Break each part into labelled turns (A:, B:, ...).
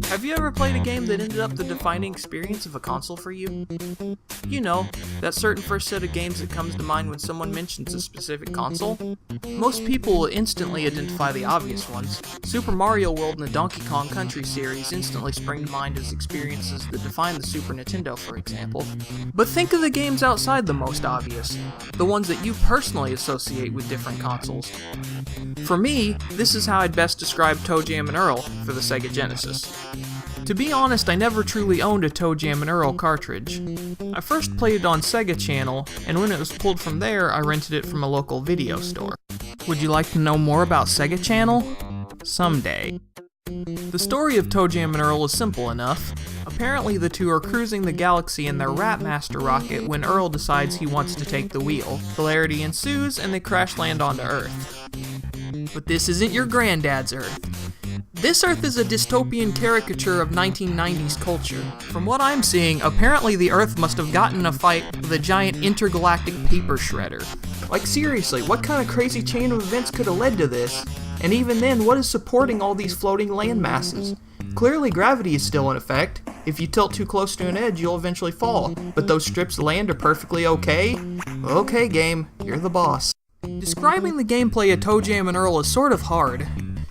A: Have you ever played a game that ended up the defining experience of a console for you? You know, that certain first set of games that comes to mind when someone mentions a specific console? Most people will instantly identify the obvious ones. Super Mario World and the Donkey Kong Country series instantly spring to mind as experiences that define the Super Nintendo, for example. But think of the games outside the most obvious, the ones that you personally associate with different consoles. For me, this is how I'd best describe ToeJam Earl for the SEGA Genesis. To be honest, I never truly owned a ToeJam Earl cartridge. I first played it on SEGA Channel, and when it was pulled from there, I rented it from a local video store. Would you like to know more about SEGA Channel? Someday. The story of ToeJam Earl is simple enough. Apparently the two are cruising the galaxy in their Rapmaster rocket when Earl decides he wants to take the wheel. Hilarity ensues and they crash land onto Earth. But this isn't your granddad's Earth. This Earth is a dystopian caricature of 1990s culture. From what I'm seeing, apparently the Earth must have gotten in a fight with a giant intergalactic paper shredder. Like seriously, what kind of crazy chain of events could have led to this? And even then, what is supporting all these floating land masses? Clearly gravity is still in effect. If you tilt too close to an edge, you'll eventually fall. But those strips of land are perfectly okay? Okay, game, you're the boss. Describing the gameplay of ToeJam and Earl is sort of hard.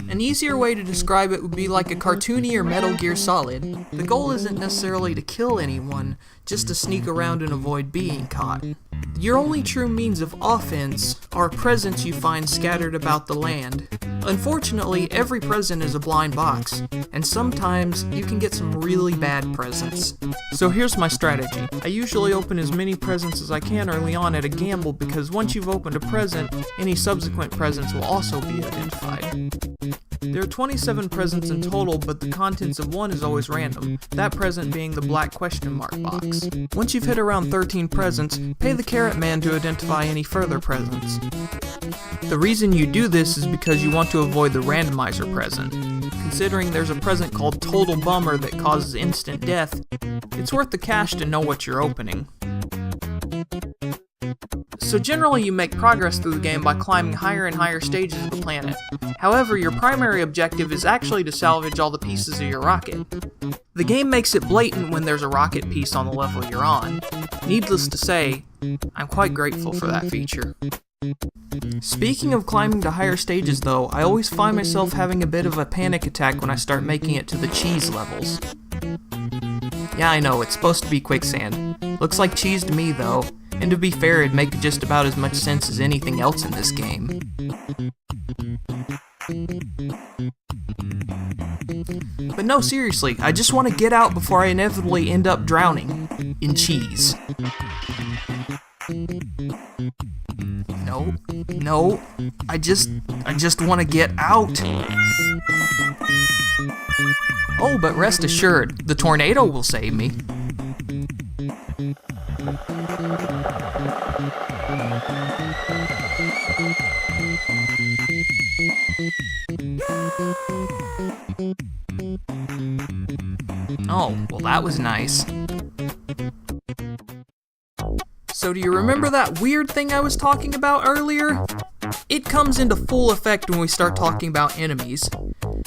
A: An easier way to describe it would be like a cartoony or Metal Gear Solid. The goal isn't necessarily to kill anyone, just to sneak around and avoid being caught. Your only true means of offense are presents you find scattered about the land. Unfortunately, every present is a blind box, and sometimes you can get some really bad presents. So here's my strategy. I usually open as many presents as I can early on at a gamble because once you've opened a present, any subsequent presents will also be identified. There are 27 presents in total, but the contents of one is always random, that present being the black question mark box. Once you've hit around 13 presents, pay the carrot man to identify any further presents. The reason you do this is because you want to avoid the randomizer present. Considering there's a present called Total Bummer that causes instant death, it's worth the cash to know what you're opening. So generally you make progress through the game by climbing higher and higher stages of the planet. However, your primary objective is actually to salvage all the pieces of your rocket. The game makes it blatant when there's a rocket piece on the level you're on. Needless to say, I'm quite grateful for that feature. Speaking of climbing to higher stages though, I always find myself having a bit of a panic attack when I start making it to the cheese levels. Yeah, I know, it's supposed to be quicksand. Looks like cheese to me though. And to be fair, it'd make just about as much sense as anything else in this game. But no, seriously, I just want to get out before I inevitably end up drowning in cheese. No, I just want to get out. Oh, but rest assured, the tornado will save me. Oh, well that was nice. So do you remember that weird thing I was talking about earlier? It comes into full effect when we start talking about enemies.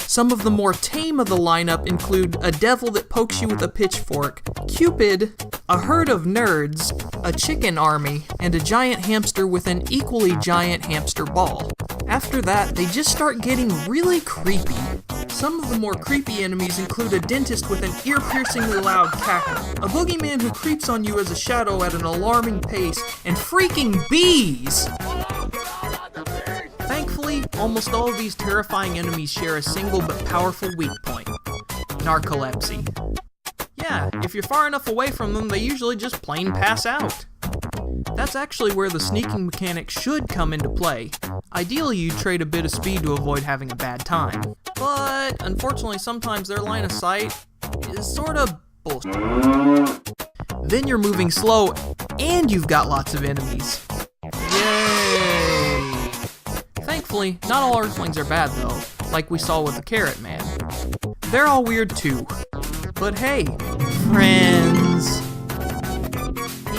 A: Some of the more tame of the lineup include a devil that pokes you with a pitchfork, Cupid, a herd of nerds, a chicken army, and a giant hamster with an equally giant hamster ball. After that, they just start getting really creepy. Some of the more creepy enemies include a dentist with an ear-piercingly loud cackle, a boogeyman who creeps on you as a shadow at an alarming pace, and freaking bees! Thankfully, almost all of these terrifying enemies share a single but powerful weak point: narcolepsy. Yeah, if you're far enough away from them, they usually just plain pass out. That's actually where the sneaking mechanic should come into play. Ideally, you trade a bit of speed to avoid having a bad time. But, unfortunately, sometimes their line of sight is sort of bullshit. Then you're moving slow, and you've got lots of enemies. Yay! Thankfully, not all Earthlings are bad though, like we saw with the Carrot Man. They're all weird too. But hey, friends.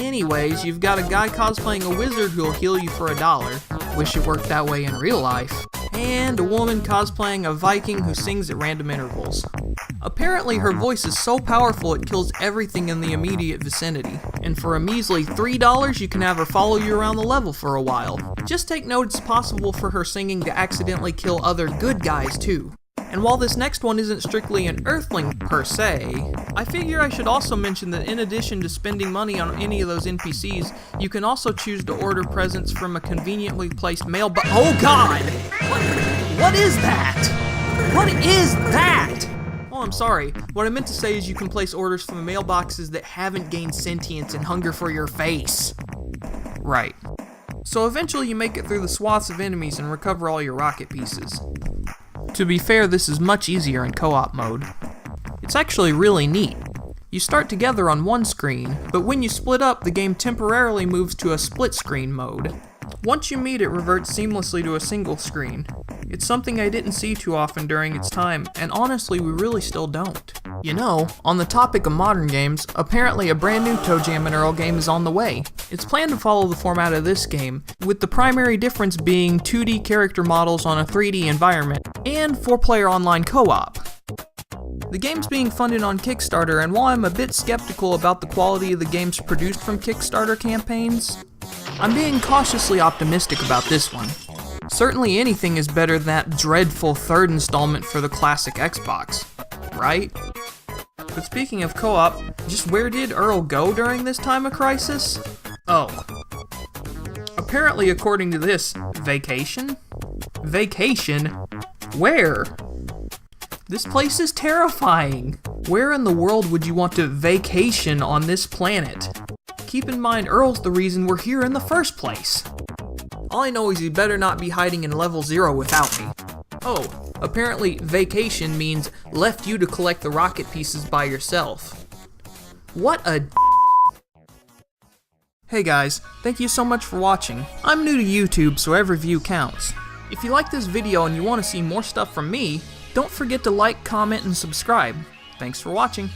A: Anyways, you've got a guy cosplaying a wizard who'll heal you for $1. Wish it worked that way in real life. And a woman cosplaying a Viking who sings at random intervals. Apparently her voice is so powerful it kills everything in the immediate vicinity. And for a measly $3, you can have her follow you around the level for a while. Just take note it's possible for her singing to accidentally kill other good guys too. And while this next one isn't strictly an Earthling per se, I figure I should also mention that in addition to spending money on any of those NPCs, you can also choose to order presents from a conveniently placed mailbox. Oh god! What is that? What is that? Oh, I'm sorry. What I meant to say is you can place orders from mailboxes that haven't gained sentience and hunger for your face. Right. So eventually you make it through the swaths of enemies and recover all your rocket pieces. To be fair, this is much easier in co-op mode. It's actually really neat. You start together on one screen, but when you split up, the game temporarily moves to a split screen mode. Once you meet, it reverts seamlessly to a single screen. It's something I didn't see too often during its time, and honestly we really still don't. You know, on the topic of modern games, apparently a brand new ToeJam Earl game is on the way. It's planned to follow the format of this game, with the primary difference being 2D character models on a 3D environment, and 4-player online co-op. The game's being funded on Kickstarter, and while I'm a bit skeptical about the quality of the games produced from Kickstarter campaigns, I'm being cautiously optimistic about this one. Certainly anything is better than that dreadful third installment for the classic Xbox, right? But speaking of co-op, just where did Earl go during this time of crisis? Oh. Apparently, according to this, vacation? Vacation? Where? This place is terrifying. Where in the world would you want to vacation on this planet? Keep in mind, Earl's the reason we're here in the first place. All I know is you better not be hiding in level 0 without me. Oh, apparently vacation means left you to collect the rocket pieces by yourself. What a Hey guys, thank you so much for watching. I'm new to YouTube, so every view counts. If you like this video and you want to see more stuff from me, don't forget to like, comment, and subscribe. Thanks for watching.